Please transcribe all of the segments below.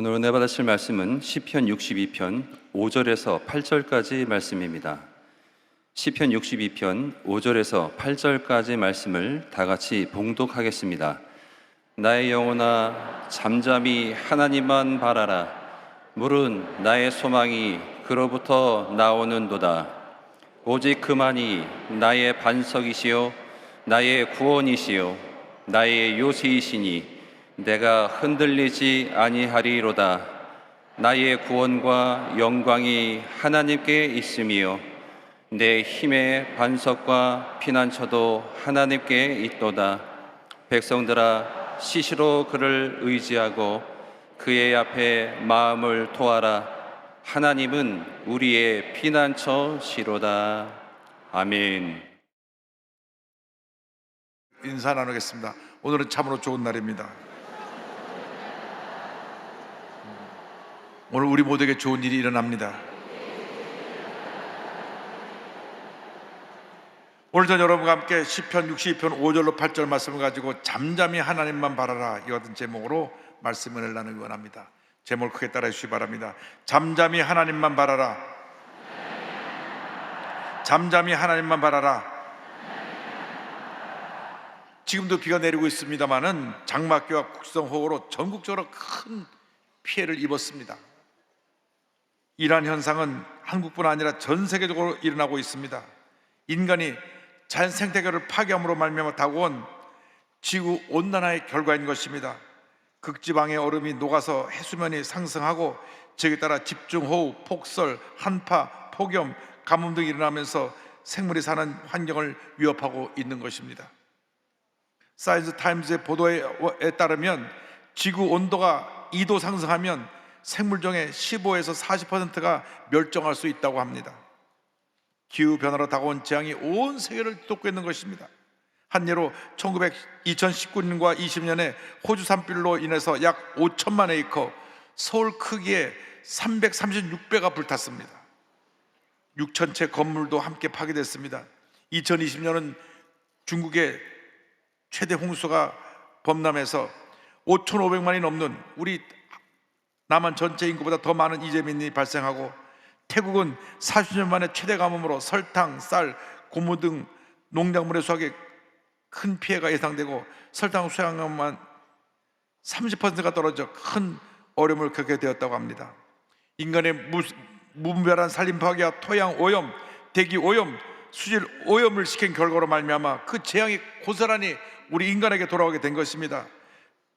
오늘 은혜 받으실 말씀은 시편 62편 5절에서 8절까지 말씀입니다. 시편 62편 5절에서 8절까지 말씀을 다 같이 봉독하겠습니다. 나의 영혼아 잠잠히 하나님만 바라라. 물은 나의 소망이 그로부터 나오는도다. 오직 그만이 나의 반석이시요 나의 구원이시요 나의 요새이시니 내가 흔들리지 아니하리로다. 나의 구원과 영광이 하나님께 있으며 내 힘의 반석과 피난처도 하나님께 있도다. 백성들아 시시로 그를 의지하고 그의 앞에 마음을 토하라. 하나님은 우리의 피난처시로다. 아멘. 인사 나누겠습니다. 오늘은 참으로 좋은 날입니다. 오늘 우리 모두에게 좋은 일이 일어납니다. 오늘 전 여러분과 함께 시편 62편 5절로 8절 말씀을 가지고 잠잠히 하나님만 바라라, 이와 같은 제목으로 말씀을 나누기 원합니다. 제목을 크게 따라해 주시기 바랍니다. 잠잠히 하나님만 바라라. 잠잠히 하나님만 바라라. 지금도 비가 내리고 있습니다마는 장마기와 국성호우로 전국적으로 큰 피해를 입었습니다. 이러한 현상은 한국뿐 아니라 전 세계적으로 일어나고 있습니다. 인간이 자연 생태계를 파괴함으로 말미암아 다가온 지구 온난화의 결과인 것입니다. 극지방의 얼음이 녹아서 해수면이 상승하고 지역에 따라 집중호우, 폭설, 한파, 폭염, 가뭄 등이 일어나면서 생물이 사는 환경을 위협하고 있는 것입니다. 사이언스 타임즈의 보도에 따르면 지구 온도가 2도 상승하면 생물종의 15에서 40%가 멸종할 수 있다고 합니다. 기후변화로 다가온 재앙이 온 세계를 뒤덮고 있는 것입니다. 한 예로 2019년과 20년에 호주 산불로 인해서 약 5천만 에이커, 서울 크기의 336배가 불탔습니다. 6천 채 건물도 함께 파괴됐습니다. 2020년은 중국의 최대 홍수가 범람해서 5,500만이 넘는 우리 남한 전체 인구보다 더 많은 이재민이 발생하고, 태국은 40년 만에 최대 가뭄으로 설탕, 쌀, 고무 등 농작물의 수확에 큰 피해가 예상되고 설탕 수확량만 30%가 떨어져 큰 어려움을 겪게 되었다고 합니다. 인간의 무분별한 산림 파괴와 토양 오염, 대기 오염, 수질 오염을 시킨 결과로 말미암아 그 재앙이 고스란히 우리 인간에게 돌아오게 된 것입니다.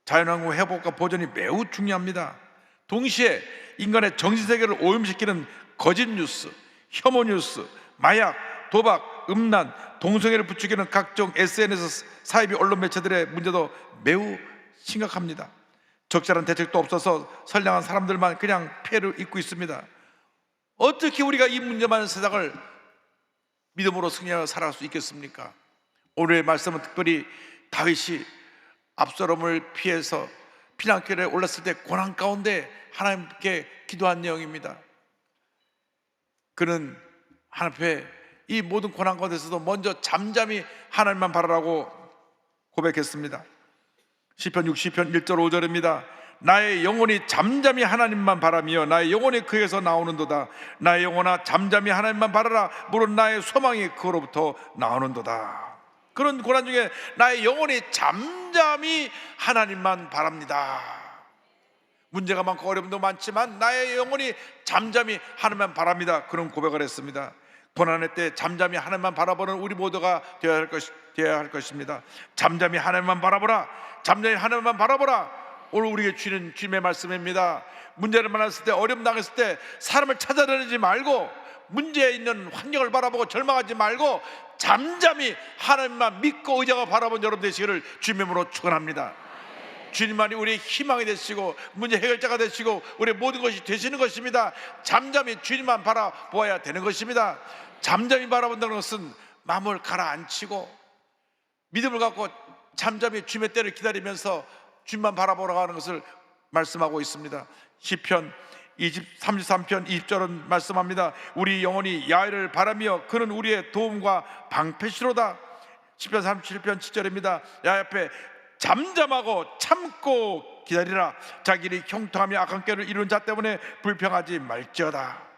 자연환경 회복과 보존이 매우 중요합니다. 동시에 인간의 정신세계를 오염시키는 거짓 뉴스, 혐오 뉴스, 마약, 도박, 음란, 동성애를 부추기는 각종 SNS 사이비 언론 매체들의 문제도 매우 심각합니다. 적절한 대책도 없어서 선량한 사람들만 그냥 피해를 입고 있습니다. 어떻게 우리가 이 문제 많은 세상을 믿음으로 승리하여 살아갈 수 있겠습니까? 오늘의 말씀은 특별히 다윗이 압살롬을 피해서 피난길에 올랐을 때 고난 가운데 하나님께 기도한 내용입니다. 그는 하나님 앞에 이 모든 고난 가운데서도 먼저 잠잠히 하나님만 바라라고 고백했습니다. 시편 60편 1절 5절입니다. 나의 영혼이 잠잠히 하나님만 바라며 나의 영혼이 그에서 나오는도다. 나의 영혼아 잠잠히 하나님만 바라라. 물은 나의 소망이 그로부터 나오는도다. 그런 고난 중에 나의 영혼이 잠잠히 하나님만 바랍니다. 문제가 많고 어려움도 많지만 나의 영혼이 잠잠히 하나님만 바랍니다. 그런 고백을 했습니다. 고난의 때 잠잠히 하나님만 바라보는 우리 모두가 되어야 할 것입니다. 잠잠히 하나님만 바라보라. 잠잠히 하나님만 바라보라. 오늘 우리에게 주는 주님의 말씀입니다. 문제를 만났을 때, 어려움 당했을 때 사람을 찾아다니지 말고 문제에 있는 환경을 바라보고 절망하지 말고 잠잠히 하나님만 믿고 의지하고 바라본 여러분 되시기를 주님의 이름으로 축원합니다. 주님만이 우리의 희망이 되시고 문제 해결자가 되시고 우리의 모든 것이 되시는 것입니다. 잠잠히 주님만 바라보아야 되는 것입니다. 잠잠히 바라본다는 것은 마음을 가라앉히고 믿음을 갖고 잠잠히 주님의 때를 기다리면서 주님만 바라보라고 하는 것을 말씀하고 있습니다. 시편 33편 20절은 말씀합니다. 우리 영혼이 야훼를 바라며 그는 우리의 도움과 방패시로다. 시편 37편 7절입니다. 야훼 앞에 잠잠하고 참고 기다리라. 자기들이 형통하며 악한 꾀를 이룬 자 때문에 불평하지 말지어다.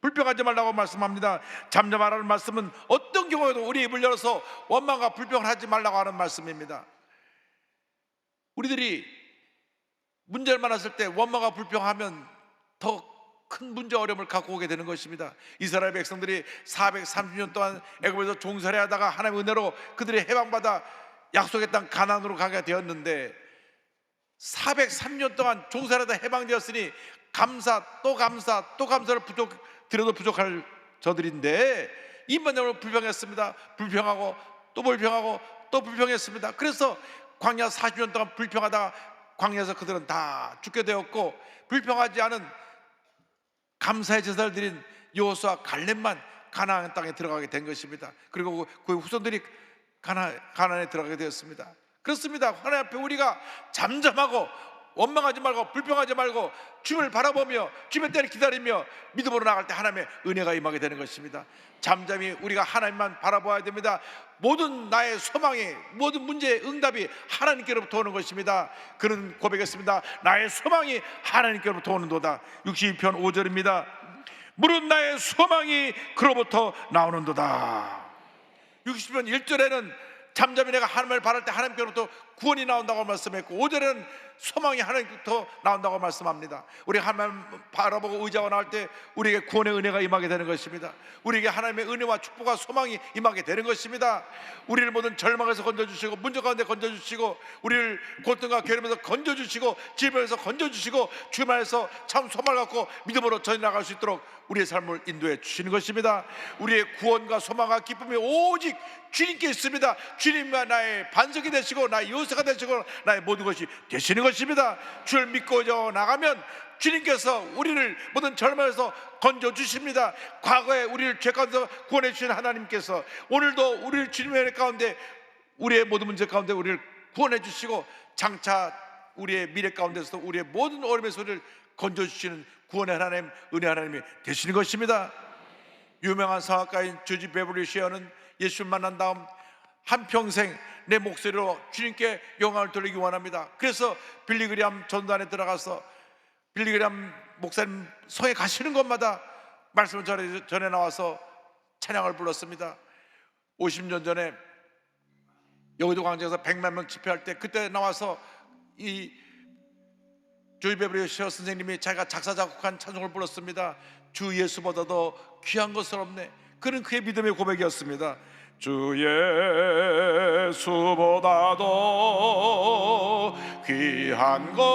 불평하지 말라고 말씀합니다. 잠잠하라는 말씀은 어떤 경우에도 우리 입을 열어서 원망과 불평을 하지 말라고 하는 말씀입니다. 우리들이 문제를 만났을 때 원망과 불평하면 더 큰 문제 어려움을 갖고 오게 되는 것입니다. 이스라엘 백성들이 430년 동안 애굽에서 종살이하다가 하나님의 은혜로 그들이 해방받아 약속의 땅 가나안으로 가게 되었는데 403년 동안 종살이하다 해방되었으니 감사 또 감사를 드려도 부족할 저들인데 인반적으로 불평했습니다. 불평하고 또 불평하고 또 불평했습니다. 그래서 광야 40년 동안 불평하다가 광야에서 그들은 다 죽게 되었고, 불평하지 않은 감사의 제사를 드린 여호수아 갈렙만 가나안 땅에 들어가게 된 것입니다. 그리고 그 후손들이 가나안에 들어가게 되었습니다. 그렇습니다. 하나님 앞에 우리가 잠잠하고 원망하지 말고 불평하지 말고 주님을 바라보며 주님의 때를 기다리며 믿음으로 나갈 때 하나님의 은혜가 임하게 되는 것입니다. 잠잠히 우리가 하나님만 바라봐야 됩니다. 모든 나의 소망이, 모든 문제의 응답이 하나님께로부터 오는 것입니다. 그런 고백했습니다. 나의 소망이 하나님께로부터 오는도다. 62편 5절입니다. 무릇 나의 소망이 그로부터 나오는도다. 60편 1절에는 잠잠히 내가 하나님을 바랄 때 하나님께로부터 구원이 나온다고 말씀했고, 5절에는 소망이 하나님께로부터 나온다고 말씀합니다. 우리가 하나님 바라보고 의지하고 나올 때 우리에게 구원의 은혜가 임하게 되는 것입니다. 우리에게 하나님의 은혜와 축복과 소망이 임하게 되는 것입니다. 우리를 모든 절망에서 건져주시고, 문제 가운데 건져주시고, 우리를 고통과 괴로움에서 건져주시고, 질병에서 건져주시고, 주님 안에서 참 소망을 갖고 믿음으로 전해 나갈 수 있도록 우리의 삶을 인도해 주시는 것입니다. 우리의 구원과 소망과 기쁨이 오직 주님께 있습니다. 주님과 나의 반석이 되시고 나의 요새가 되시고 나의 모든 것이 되시는 것입니다. 주를 믿고 나가면 주님께서 우리를 모든 절망에서 건져주십니다. 과거에 우리를 죄 가운데서 구원해 주신 하나님께서 오늘도 우리를 주님의 은혜 가운데, 우리의 모든 문제 가운데 우리를 구원해 주시고, 장차 우리의 미래 가운데서도 우리의 모든 어려움에서 우리를 건져주시는 구원의 하나님, 은혜 하나님이 되시는 것입니다. 유명한 성악가인 조지 베버리 쉐어는 예수를 만난 다음 한평생 내 목소리로 주님께 영광을 돌리기 원합니다. 그래서 빌리그리암 전단에 들어가서 빌리그리암 목사님 성에 가시는 곳마다 말씀을 전해 나와서 찬양을 불렀습니다. 50년 전에 여의도 광장에서 100만 명 집회할 때 그때 나와서 이 조지 베버리 쉐어 선생님이 자기가 작사 작곡한 찬송을 불렀습니다. 주 예수보다도 귀한 것은 없네. 그는 그의 믿음의 고백이었습니다. 주 예수보다도 귀한 것은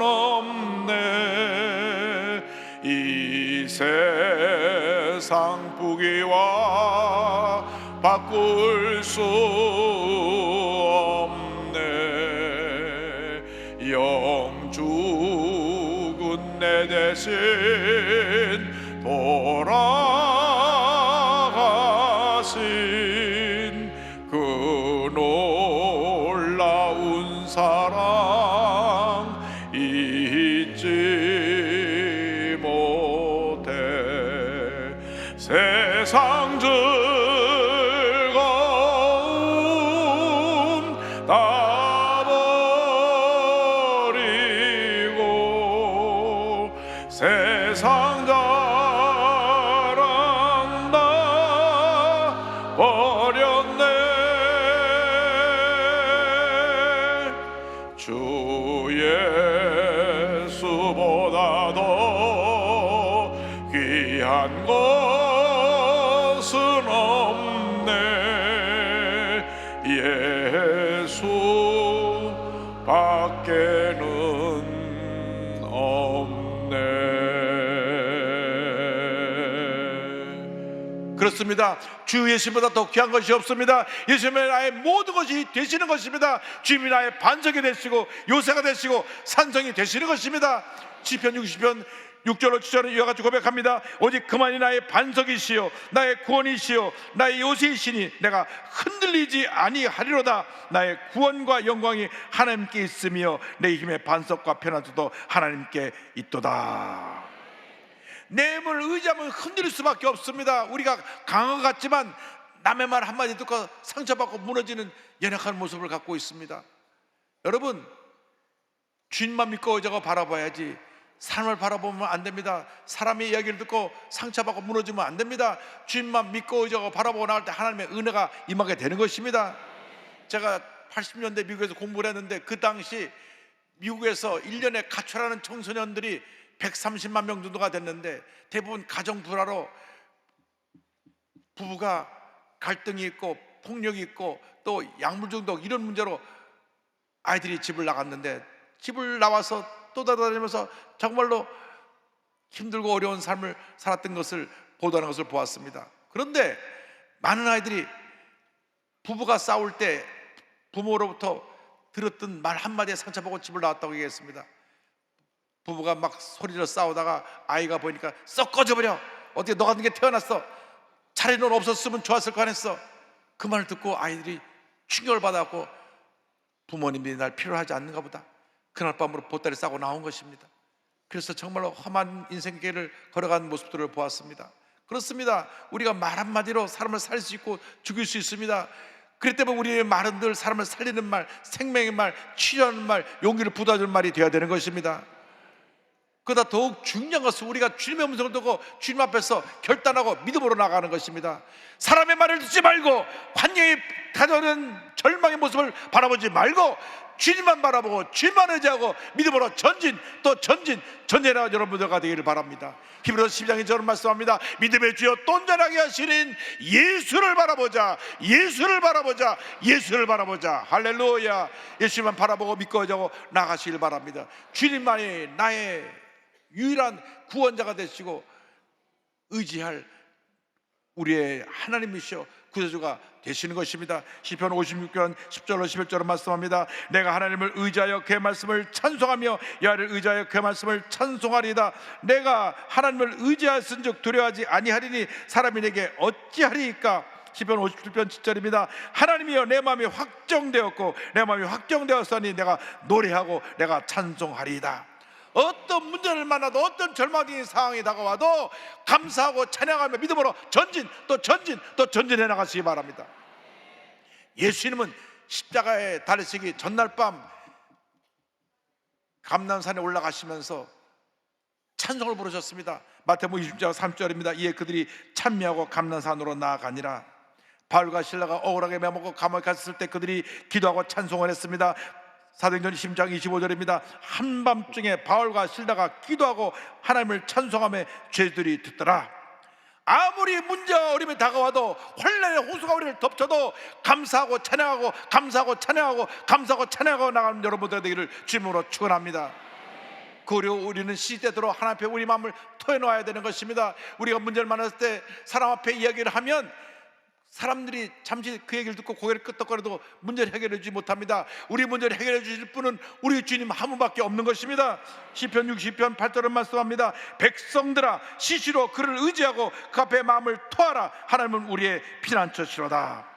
없네. 이 세상 부귀와 바꿀 수 없네. 영죽은 내 대신 돌아가신 그 놀라운 사랑 잊지 못해. 세상 즐거움 다 버리고 세상 자랑 다 버렸네. 주 예수보다도 귀한 것은 없네. 예수 밖에는 없네. 그렇습니다. 주 예수보다 더 귀한 것이 없습니다. 예수님은 나의 모든 것이 되시는 것입니다. 주님이 나의 반석이 되시고 요새가 되시고 산성이 되시는 것입니다. 시편 60편 6절로 7절은 이와 같이 고백합니다. 오직 그만이 나의 반석이시요 나의 구원이시요 나의 요새이시니 내가 흔들리지 아니하리로다. 나의 구원과 영광이 하나님께 있으며 내 힘의 반석과 편안함도 하나님께 있도다. 내 힘을 의지하면 흔들릴 수밖에 없습니다. 우리가 강한 것 같지만 남의 말 한마디 듣고 상처받고 무너지는 연약한 모습을 갖고 있습니다. 여러분, 주님만 믿고 의지하고 바라봐야지 사람을 바라보면 안 됩니다. 사람의 이야기를 듣고 상처받고 무너지면 안 됩니다. 주님만 믿고 의지하고 바라보고 나갈 때 하나님의 은혜가 임하게 되는 것입니다. 제가 80년대 미국에서 공부를 했는데 그 당시 미국에서 1년에 가출하는 청소년들이 130만 명 정도가 됐는데 대부분 가정 불화로 부부가 갈등이 있고 폭력이 있고 또 약물 중독 이런 문제로 아이들이 집을 나갔는데 집을 나와서 또 다니면서 정말로 힘들고 어려운 삶을 살았던 것을 보도하는 것을 보았습니다. 그런데 많은 아이들이 부부가 싸울 때 부모로부터 들었던 말 한마디에 상처받고 집을 나왔다고 얘기했습니다. 부부가 막 소리로 싸우다가 아이가 보니까 썩 꺼져버려, 어떻게 너 같은 게 태어났어, 차라리 넌 없었으면 좋았을 거 아니었어. 그 말을 듣고 아이들이 충격을 받았고 부모님이 날 필요하지 않는가 보다, 그날 밤으로 보따리 싸고 나온 것입니다. 그래서 정말로 험한 인생길을 걸어간 모습들을 보았습니다. 그렇습니다. 우리가 말 한마디로 사람을 살릴 수 있고 죽일 수 있습니다. 그렇기 때문에 우리의 말은 늘 사람을 살리는 말, 생명의 말, 치유하는 말, 용기를 북돋아주는 말이 되어야 되는 것입니다. 그보다 더욱 중요한 것은 우리가 주님의 음성을 듣고 주님 앞에서 결단하고 믿음으로 나가는 것입니다. 사람의 말을 듣지 말고 환경에 다져오는 절망의 모습을 바라보지 말고 주님만 바라보고 주님만 의지하고 믿음으로 전진 또 전진하는 여러분들과 되기를 바랍니다. 히브리서 12장에 저는 말씀합니다. 믿음의 주여 또 온전하게 하시는 예수를 바라보자, 예수를 바라보자, 예수를 바라보자. 할렐루야. 예수만 바라보고 믿고 의지하고 나가시길 바랍니다. 주님만이 나의 유일한 구원자가 되시고 의지할 우리의 하나님이시여 구세주가 되시는 것입니다. 시편 56편 10절로 11절로 말씀합니다. 내가 하나님을 의지하여 그의 말씀을 찬송하며 여호와를 의지하여 그의 말씀을 찬송하리이다. 내가 하나님을 의지하였은즉 두려워하지 아니하리니 사람이 내게 어찌하리이까. 시편 57편 7절입니다. 하나님이여 내 마음이 확정되었고 내 마음이 확정되었으니 내가 노래하고 내가 찬송하리이다. 어떤 문제를 만나도 어떤 절망적인 상황이 다가와도 감사하고 찬양하며 믿음으로 전진 또 전진해 나가시기 바랍니다. 예수님은 십자가에 달리시기 전날 밤 감람산에 올라가시면서 찬송을 부르셨습니다. 마태복음 20장 3절입니다. 이에 그들이 찬미하고 감람산으로 나아가니라. 바울과 실라가 억울하게 매먹고 감옥에 갔을 때 그들이 기도하고 찬송을 했습니다. 사도행전 10장 25절입니다. 한밤중에 바울과 실라가 기도하고 하나님을 찬송하며 죄들이 듣더라. 아무리 문제와 어려움이 다가와도 혼란의 홍수가 우리를 덮쳐도 감사하고 찬양하고 감사하고 찬양하고 감사하고 찬양하고 나가는 여러분들 되기를 주님으로 축원합니다. 그리고 우리는 시대대로 하나님 앞에 우리 마음을 토해놓아야 되는 것입니다. 우리가 문제를 만났을 때 사람 앞에 이야기를 하면 사람들이 잠시 그 얘기를 듣고 고개를 끄덕거려도 문제를 해결해 주지 못합니다. 우리 문제를 해결해 주실 분은 우리 주님 한 분밖에 없는 것입니다. 시편 60편 8절은 말씀합니다. 백성들아 시시로 그를 의지하고 그 앞에 마음을 토하라. 하나님은 우리의 피난처시로다.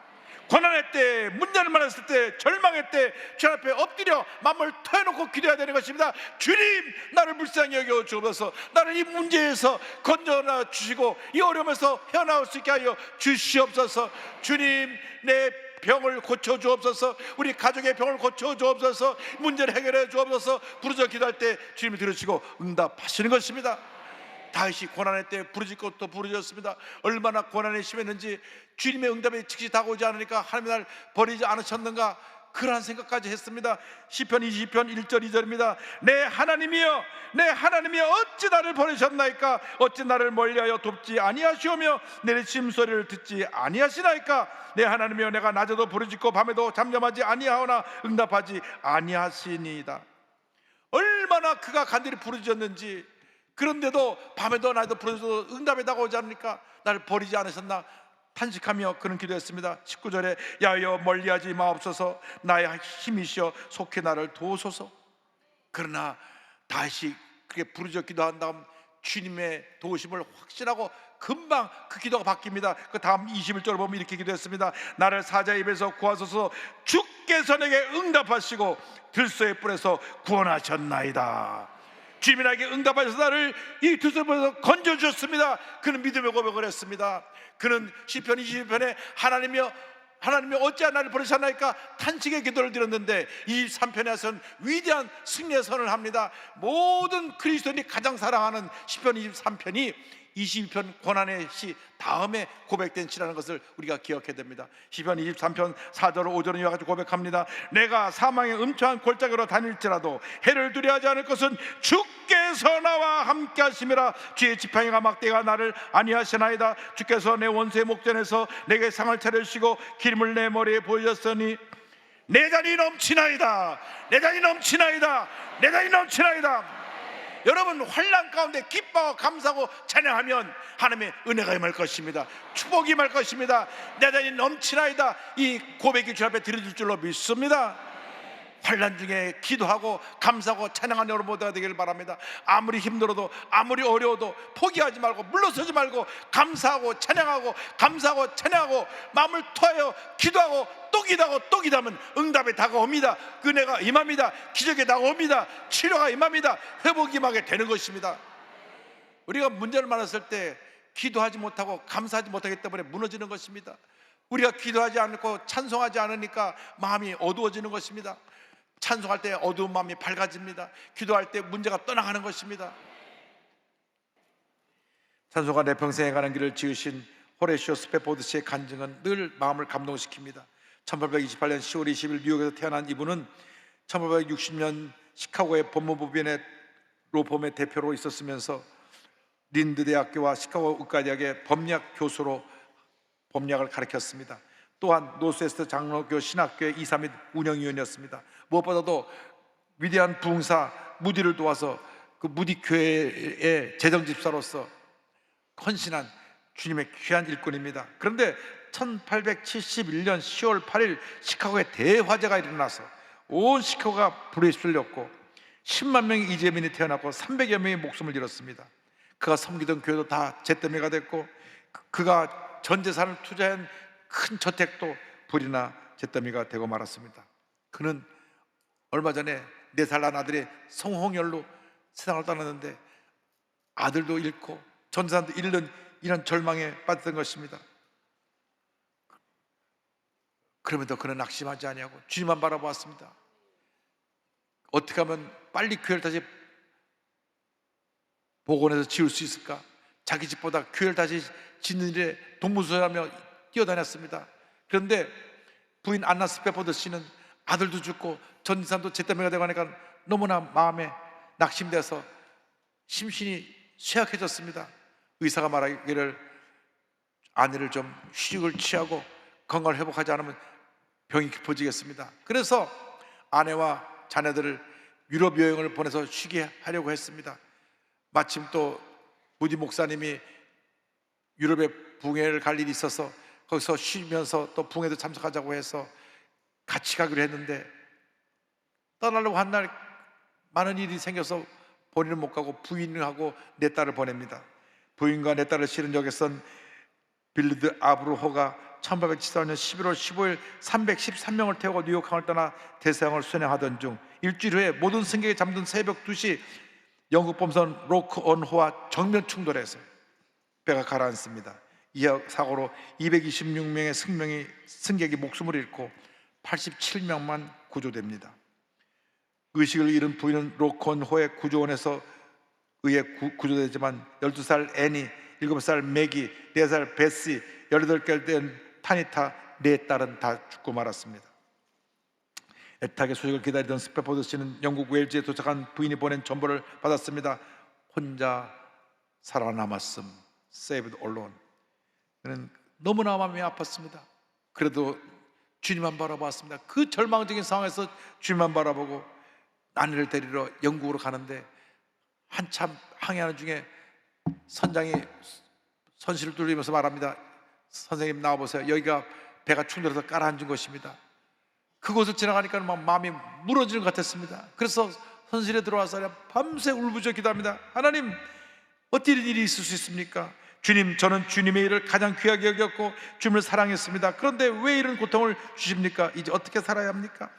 고난의 때, 문제를 만났을 때, 절망의 때 주 앞에 엎드려 마음을 토해놓고 기도해야 되는 것입니다. 주님, 나를 불쌍히 여겨 주옵소서. 나를 이 문제에서 건져나 주시고 이 어려움에서 헤어나올 수 있게 하여 주시옵소서. 주님, 내 병을 고쳐 주옵소서. 우리 가족의 병을 고쳐 주옵소서. 문제를 해결해 주옵소서. 부르짖어 기도할 때 주님이 들으시고 응답하시는 것입니다. 다윗이 고난의 때 부르짖고 또 부르짖었습니다. 얼마나 고난이 심했는지 주님의 응답이 즉시 다가오지 않으니까 하나님이 날 버리지 않으셨는가, 그러한 생각까지 했습니다. 시편 20편 1절 2절입니다. 내 하나님이여 내 하나님이여 어찌 나를 버리셨나이까. 어찌 나를 멀리하여 돕지 아니하시오며 내 심소리를 듣지 아니하시나이까. 내 하나님이여 내가 낮에도 부르짖고 밤에도 잠잠하지 아니하오나 응답하지 아니하시니이다. 얼마나 그가 간절히 부르짖었는지, 그런데도 밤에도 낮에도 부르짖어도 응답이 다가오지 않으니까 나를 버리지 않으셨나 탄식하며 그는 기도했습니다. 19절에 야여 멀리하지 마옵소서. 나의 힘이시여 속히 나를 도우소서. 그러나 다시 그렇게 부르짖어 기도한 다음 주님의 도우심을 확신하고 금방 그 기도가 바뀝니다. 그 다음 21절을 보면 이렇게 기도했습니다. 나를 사자의 입에서 구하소서. 주께서 내게 응답하시고 들소의 뿔에서 구원하셨나이다. 주님이 나에게 응답하셔서 나를 이 들소의 뿔에서 건져주셨습니다. 그는 믿음의 고백을 했습니다. 그는 시편 22편에 하나님이여 하나님이 어찌 나를 버리셨나이까 탄식의 기도를 드렸는데 23편에서는 위대한 승리의 선을 합니다. 모든 그리스도인이 가장 사랑하는 시편 23편이 22편 고난의 시 다음에 고백된 시라는 것을 우리가 기억해야 됩니다. 시편 23편 4절 5절은 이와 같이 고백합니다. 내가 사망의 음침한 골짜기로 다닐지라도 해를 두려워하지 않을 것은 주께서 나와 함께 하심이라. 주의 지팡이가 막대가 나를 안위하시나이다. 주께서 내 원수의 목전에서 내게 상을 차려주시고 기름을 내 머리에 보여줬으니 내 잔이 넘치나이다. 내 잔이 넘치나이다. 내 잔이 넘치나이다. 여러분, 환난 가운데 기뻐하고 감사하고 찬양하면 하나님의 은혜가 임할 것입니다. 축복이 임할 것입니다. 내 잔이 넘치나이다. 이 고백이 주 앞에 드려질 줄로 믿습니다. 환난 중에 기도하고 감사하고 찬양하는 여러분 모두가 되기를 바랍니다. 아무리 힘들어도 아무리 어려워도 포기하지 말고 물러서지 말고 감사하고 찬양하고 감사하고 찬양하고 마음을 토하여 기도하고 또 기도하고 또 기도하면 응답이 다가옵니다. 은혜가 임합니다. 기적이 다가옵니다. 치료가 임합니다. 회복이 임하게 되는 것입니다. 우리가 문제를 만났을 때 기도하지 못하고 감사하지 못하기 때문에 무너지는 것입니다. 우리가 기도하지 않고 찬송하지 않으니까 마음이 어두워지는 것입니다. 찬송할 때 어두운 마음이 밝아집니다. 기도할 때 문제가 떠나가는 것입니다. 찬송가 내 평생에 가는 길을 지으신 호레시오 스페포드 씨의 간증은 늘 마음을 감동시킵니다. 1828년 10월 20일 뉴욕에서 태어난 이분은 1860년 시카고의 법무부변의 로펌의 대표로 있었으면서 린드 대학교와 시카고 의과대학의 법리학 교수로 법리학을 가르쳤습니다. 또한 노스웨스트 장로교 신학교의 이사 및 운영위원이었습니다. 무엇보다도 위대한 부흥사 무디를 도와서 그 무디 교회의 재정집사로서 헌신한 주님의 귀한 일꾼입니다. 그런데 1871년 10월 8일 시카고에 대화재가 일어나서 온 시카고가 불에 휩쓸렸고 10만 명의 이재민이 태어났고 300여 명의 목숨을 잃었습니다. 그가 섬기던 교회도 다 잿더미가 됐고 그가 전 재산을 투자한 큰 저택도 불이나 잿더미가 되고 말았습니다. 그는 얼마 전에 4살 난 아들이 성홍열로 세상을 떠났는데 아들도 잃고 전 재산도 잃는 이런 절망에 빠졌던 것입니다. 그럼에도 그는 낙심하지 아니하고 주님만 바라보았습니다. 어떻게 하면 빨리 교회를 다시 복원해서 지을 수 있을까? 자기 집보다 교회를 다시 짓는 일에 동무서하며 뛰어다녔습니다. 그런데 부인 안나 스페포드 씨는 아들도 죽고 전 재산도 잿더미가 되고 하니까 너무나 마음에 낙심돼서 심신이 쇠약해졌습니다. 의사가 말하기를 아내를 좀 휴식을 취하고 건강을 회복하지 않으면 병이 깊어지겠습니다. 그래서 아내와 자녀들을 유럽 여행을 보내서 쉬게 하려고 했습니다. 마침 또 무디 목사님이 유럽에 붕해를 갈 일이 있어서 거기서 쉬면서 또 붕해도 참석하자고 해서 같이 가기로 했는데 떠나려고 한 날 많은 일이 생겨서 본인은 못 가고 부인하고 내 딸을 보냅니다. 부인과 내 딸을 실은 역에선 빌드 아브루호가 1874년 11월 15일 313명을 태우고 뉴욕항을 떠나 대서양을 순행하던 중 일주일 후에 모든 승객이 잠든 새벽 2시 영국 범선 로크온호와 정면 충돌해서 배가 가라앉습니다. 이 사고로 226명의 승객이 목숨을 잃고 87명만 구조됩니다. 의식을 잃은 부인은 로크온호의 구조원에서 의해 구조되지만 12살 애니, 7살 맥이, 4살 베시, 18개월 된 타니타, 4딸은 다 죽고 말았습니다. 애타게 소식을 기다리던 스페포드 씨는 영국 웨일즈에 도착한 부인이 보낸 정보를 받았습니다. 혼자 살아남았음, saved alone. 그는 너무나 마음이 아팠습니다. 그래도 주님만 바라보았습니다. 그 절망적인 상황에서 주님만 바라보고 아내를 데리러 영국으로 가는데 한참 항해하는 중에 선장이 선실을 뚫리면서 말합니다. 선생님 나와보세요. 여기가 배가 충돌해서 깔아앉은 곳입니다. 그곳을 지나가니까 막 마음이 무너지는 것 같았습니다. 그래서 선실에 들어와서 밤새 울부짖어 기도합니다. 하나님, 어떻게 이런 일이 있을 수 있습니까? 주님, 저는 주님의 일을 가장 귀하게 여겼고 주님을 사랑했습니다. 그런데 왜 이런 고통을 주십니까? 이제 어떻게 살아야 합니까?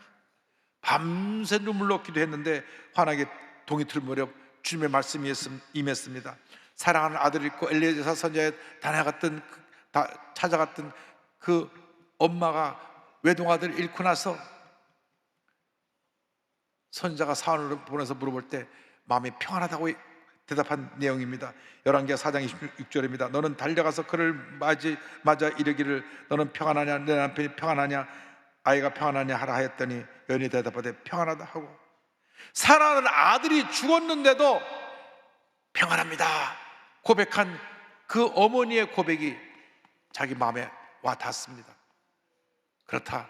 밤새 눈물로 기도했는데 환하게 동이 틀 무렵 주님의 말씀이 임했습니다. 사랑하는 아들을 잃고 엘리에zer 선지자의 찾아갔던 그 엄마가 외동아들 잃고 나서 선자가 사원을 보내서 물어볼 때 마음이 평안하다고 대답한 내용입니다. 열왕기하 4장 26절입니다. 너는 달려가서 그를 맞아 이르기를 너는 평안하냐, 내 남편이 평안하냐, 아이가 평안하냐 하라 하였더니 여인이 대답하되 평안하다 하고, 사랑하는 아들이 죽었는데도 평안합니다 고백한 그 어머니의 고백이 자기 마음에 와 닿습니다. 그렇다,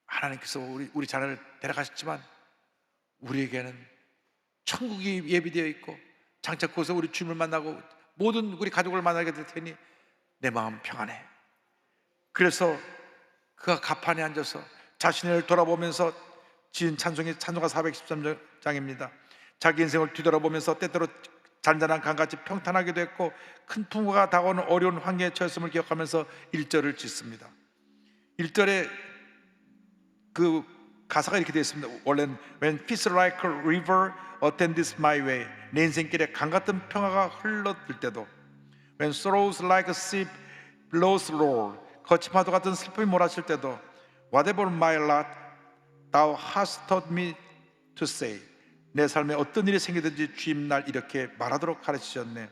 하나님께서 우리 자녀를 데려가셨지만 우리에게는 천국이 예비되어 있고 장차 그곳에 우리 주님을 만나고 모든 우리 가족을 만나게 될 테니 내 마음 평안해. 그래서 그가 가판에 앉아서 자신을 돌아보면서 지은 찬송이 찬송가 413장입니다. 자기 인생을 뒤돌아보면서 때때로 잔잔한 강같이 평탄하기도 했고 큰 풍부가 다가오는 어려운 환경에 처했음을 기억하면서 1절을 짓습니다. 1절에 그 가사가 이렇게 되어 있습니다. 원래는 When peace like a river attends my way, 내 인생길에 강 같은 평화가 흘러들 때도, When sorrows like a sea blows roll, 거친 파도 같은 슬픔이 몰아칠 때도, Whatever my lot, thou hast taught me to say, 내 삶에 어떤 일이 생기든지 주님 날 이렇게 말하도록 가르치셨네.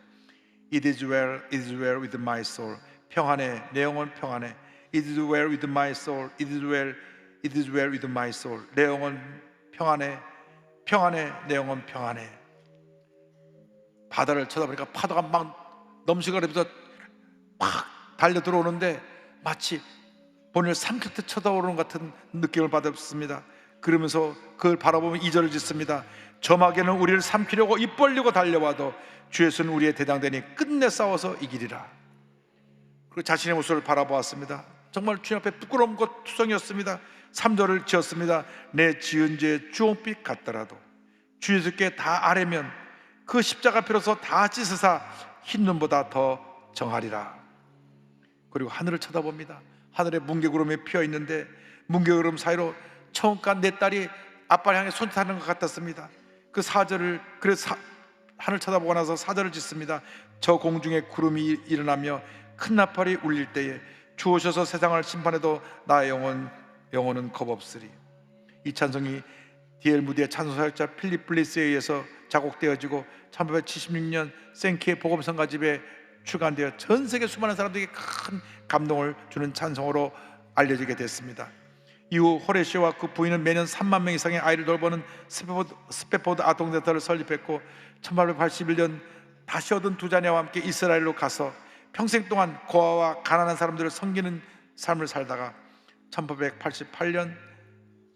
It is well, it is well with my soul. 평안해, 내 영혼 평안해. It is well with my soul. It is well, it is well with my soul. 내 영혼 평안해, 평안해, 내 영혼 평안해. 바다를 쳐다보니까 파도가 막 넘실거리면서 막 달려 들어오는데 마치 본인을 삼켰듯 쳐다오르는 같은 느낌을 받았습니다. 그러면서 그걸 바라보며 2절을 짓습니다. 저마게는 우리를 삼키려고 입 벌리고 달려와도 주 예수는 우리의 대장되니 끝내 싸워서 이기리라. 그리고 자신의 모습을 바라보았습니다. 정말 주님 앞에 부끄러운 것 투성이었습니다. 3절을 지었습니다. 내 지은 죄 주홍빛 같더라도 주 예수께 다 아뢰면 그 십자가 피로서 다 찢으사 흰 눈보다 더 정하리라. 그리고 하늘을 쳐다봅니다. 하늘에 뭉게구름이 피어있는데 뭉게구름 사이로 처음과 내 딸이 아빠를 향해 손짓하는 것 같았습니다. 그 4절을, 그래서 하늘 쳐다보고 나서 4절을 짓습니다. 저 공중에 구름이 일어나며 큰 나팔이 울릴 때에 주 오셔서 세상을 심판해도 나의 영혼은 겁없으리. 이 찬송이 디엘 무디의 찬송사역자 필립 블리스에 의해서 작곡되어지고 1876년 생키의 복음성가집에 출간되어 전 세계 수많은 사람들에게 큰 감동을 주는 찬송으로 알려지게 됐습니다. 이후 호레시와 그 부인은 매년 3만 명 이상의 아이를 돌보는 스페포드 아동센터를 설립했고 1881년 다시 얻은 두 자녀와 함께 이스라엘로 가서 평생 동안 고아와 가난한 사람들을 섬기는 삶을 살다가 1888년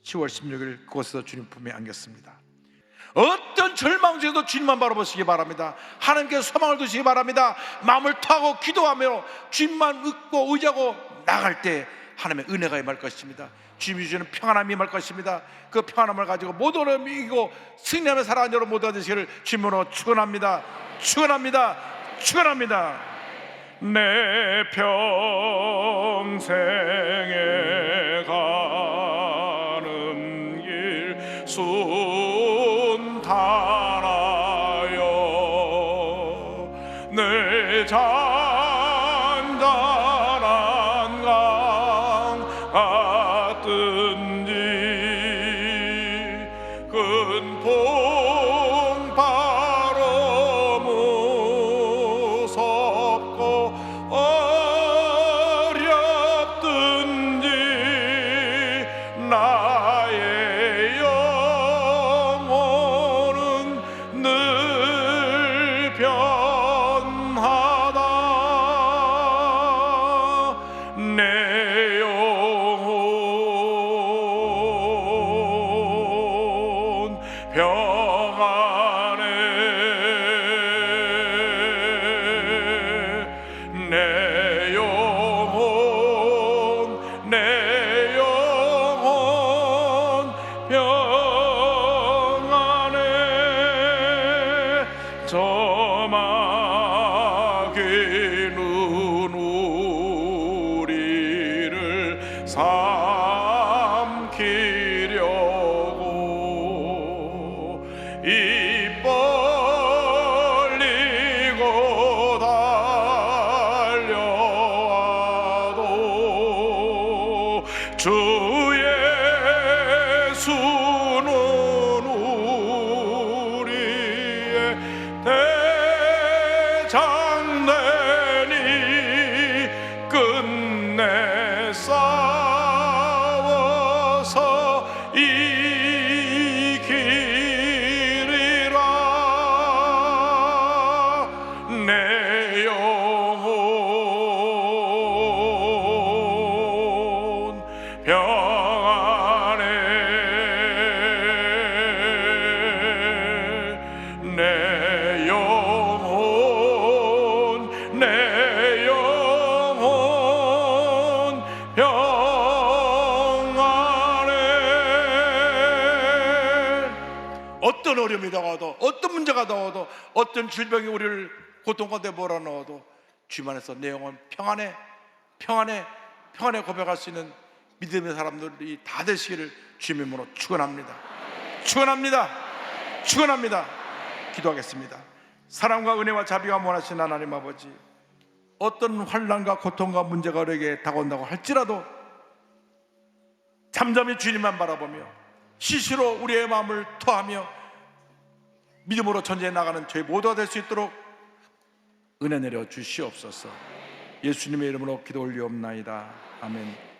10월 16일 그곳에서 주님 품에 안겼습니다. 어떤 절망 중에도 주님만 바라보시기 바랍니다. 하나님께 소망을 두시기 바랍니다. 마음을 타고 기도하며 주님만 믿고 의지하고 나갈 때 하나님의 은혜가 임할 것입니다. 주님이 주시는 평안함이 임할 것입니다. 그 평안함을 가지고 모든 어려움을 이기고 승리하며 살아가는 여러분 모두가 되시기를 주님으로 축원합니다. 축원합니다. 축원합니다. 내 평생에 가는 길 순탄하여 내 잔잔한 강 같은지 큰 풍파로 무섭고 어렵든지 나의 영혼은 늘 변하다. 내 영혼 평안해. 내 영혼 평안해. 저마귀는 우리를 삼키려고 입 벌리고 달려와 내니 끝내 싸워서 이기리라. 내 영혼 평안해. 내 영혼 평안해. 어떤 어려움이 다가와도, 어떤 문제가 다가와도, 어떤 질병이 우리를 고통 가운데 몰아넣어도 주님 안에서 내 영혼 평안해, 평안해, 평안해 고백할 수 있는 믿음의 사람들이 다 되시기를 주님의 이름으로 축원합니다. 축원합니다. 축원합니다. 기도하겠습니다. 사랑과 은혜와 자비가 원하시는 하나님 아버지, 어떤 환난과 고통과 문제가 우리에게 다가온다고 할지라도 잠잠히 주님만 바라보며 시시로 우리의 마음을 토하며 믿음으로 전진해 나가는 저희 모두가 될 수 있도록 은혜 내려 주시옵소서. 예수님의 이름으로 기도 올리옵나이다. 아멘.